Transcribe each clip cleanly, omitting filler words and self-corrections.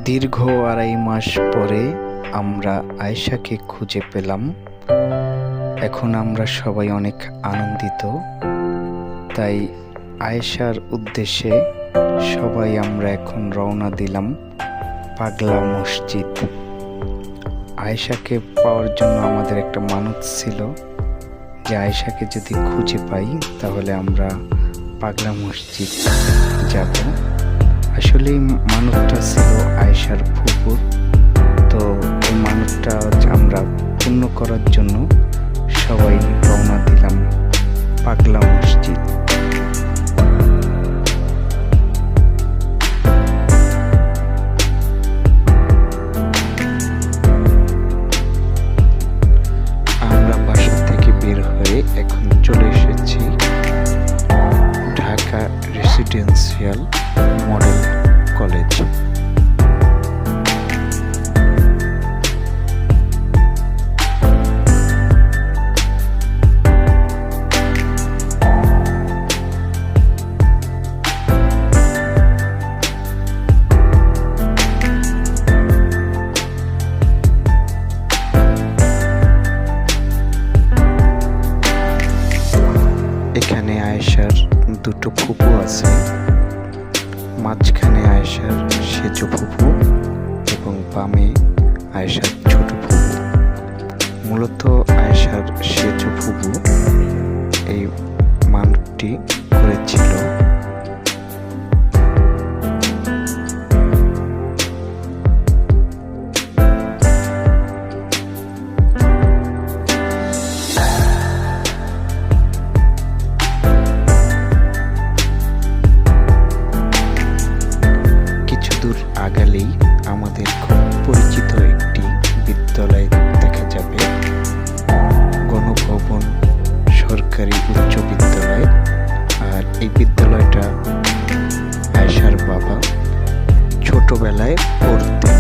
দীর্ঘ ২.৫ মাস পরে আমরা আয়েশাকে খুঁজে পেলাম। এখন আমরা সবাই অনেক আনন্দিত। তাই আয়েশার উদ্দেশ্যে সবাই আমরা এখন রওনা দিলাম পাগলা মসজিদ। আয়েশাকে পাওয়ার জন্য আমাদের একটা মানত ছিল যে আয়েশাকে যদি খুঁজে পাই তাহলে আমরা পাগলা মসজিদ যাব। আসলে মানতটা ছিল আয়েশার ফুপুর। তো এই মানতটা আমরা পূর্ণ করার জন্য সবাই রওনা দিলাম পাগলা মসজিদ। আমরা বাসা থেকে বের হয়ে এখন চলে এসেছি ঢাকা রেসিডেন্সিয়াল মডেল কলেজ। এখানে আয়েশার দুটো ফুপু আছে, মাঝখানে আয়েশার সেজ ফুপু এবং বামে আয়েশার ছোট ফুপু। মূলত আয়েশার সেজ ফুপু এই মানতটি করেছিল। দূর আগালেই আমাদের খুব পরিচিত একটি বিদ্যালয় দেখা যাবে, গণভবন সরকারি উচ্চ বিদ্যালয়। আর এই বিদ্যালয়টা আয়েশার বাবা ছোটবেলায় পড়তেন।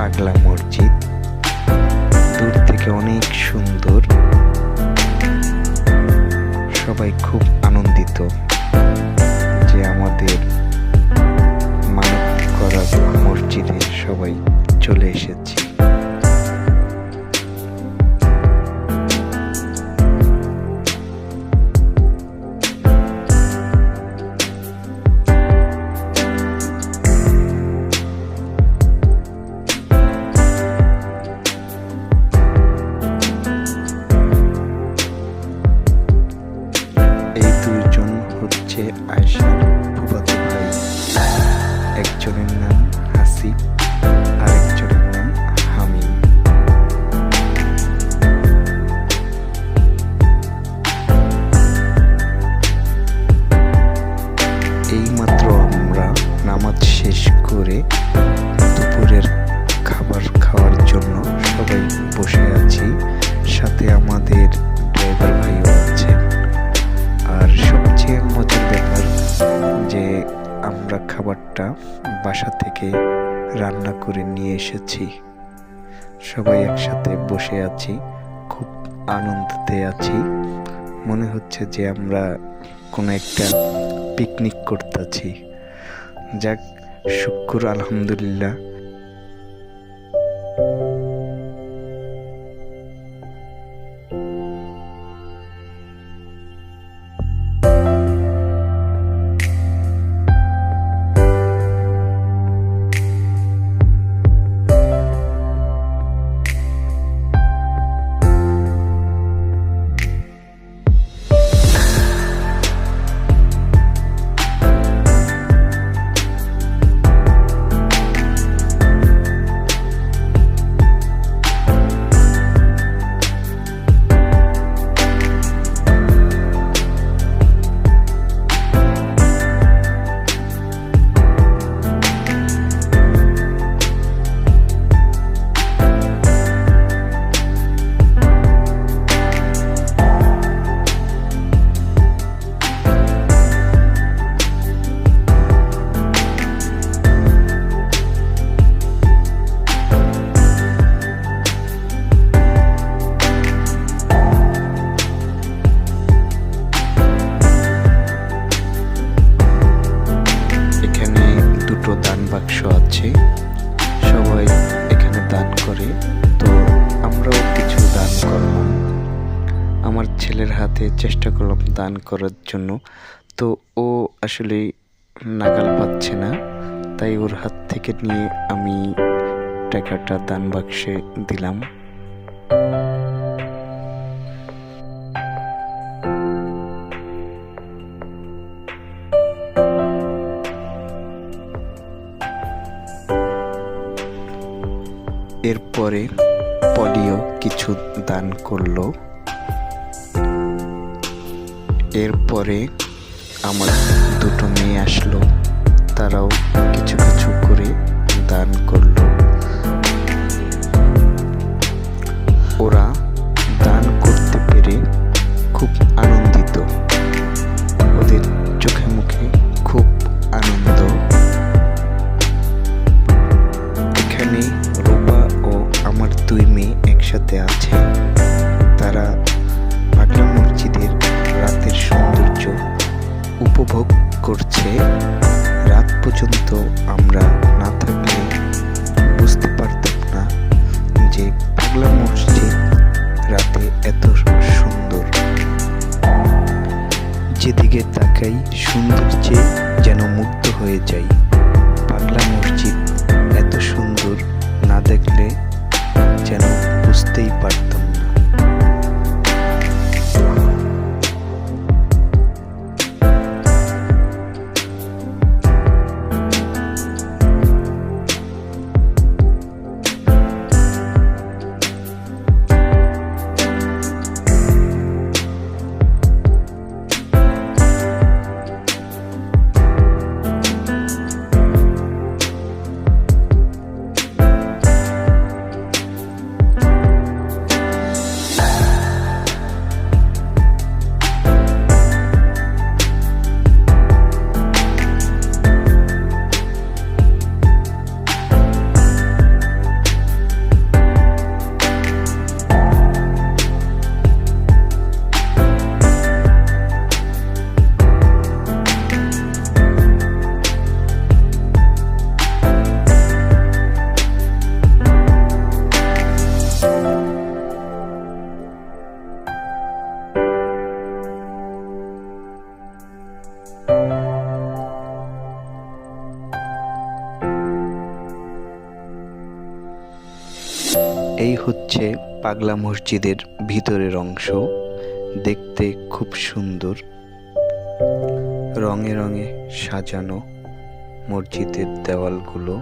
পাগলা মসজিদ। দূর থেকে অনেক সুন্দর, সবাই খুব আনন্দিত যে আমাদের মানত করা মসজিদে সবাই চলে এসেছি। আয়েশার ফুফাতো ভাই, একজনের নাম হাসিব আর একজনের নাম হামিম। এইমাত্র আমরা নামাজ শেষ করে দুপুরের খাবার খাওয়ার জন্য সবাই বসে আছি, সাথে আমাদের ড্রাইভার ভাইও আছে। আর সবচেয়ে মজার ব্যাপার যে আমরা খাবারটা বাসা থেকে রান্না করে নিয়ে এসেছি। সবাই একসাথে বসে আছি, খুব আনন্দতে আছি। মনে হচ্ছে যে আমরা কোনো একটা পিকনিক করতেছি। যাক, শুকর আলহামদুলিল্লাহ। দান বাক্স আছে, সবাই এখানে দান করে। তো আমরাও কিছু দান করলাম। আমার ছেলের হাতে চেষ্টা করলাম দান করার জন্য, তো ও আসলে নাগাল পাচ্ছে না, তাই ওর হাত থেকে নিয়ে আমি টাকাটা দান বাক্সে দিলাম। এরপরে পলিও কিছু দান করলো। এরপরে আমার দুটো মেয়ে আসলো, তারাও কিছু কিছু করে দান করলো। ওরা দান করতে পেরে খুব আনন্দিত, ওদের চোখে মুখে খুব আনন্দ। এখানে রূপা ও আমার দুই মেয়ে একসাথে আছে। তারা পাগলা মসজিদের রাতের সৌন্দর্য উপভোগ করছে। রাত পর্যন্ত আমরা না থাকলে বুঝতে পারতাম না যে পাগলা মসজিদ রাতে এত সুন্দর। যেদিকে তাকাই সৌন্দর্যে যেন মুগ্ধ হয়ে যাই। পাগলা মসজিদ এত সুন্দর না দেখলে যেন বুঝতেই পারতাম না। এই হচ্ছে পাগলা মসজিদের ভিতরের অংশ। দেখতে খুব সুন্দর, রঙে রঙে সাজানো মসজিদের দেওয়ালগুলো।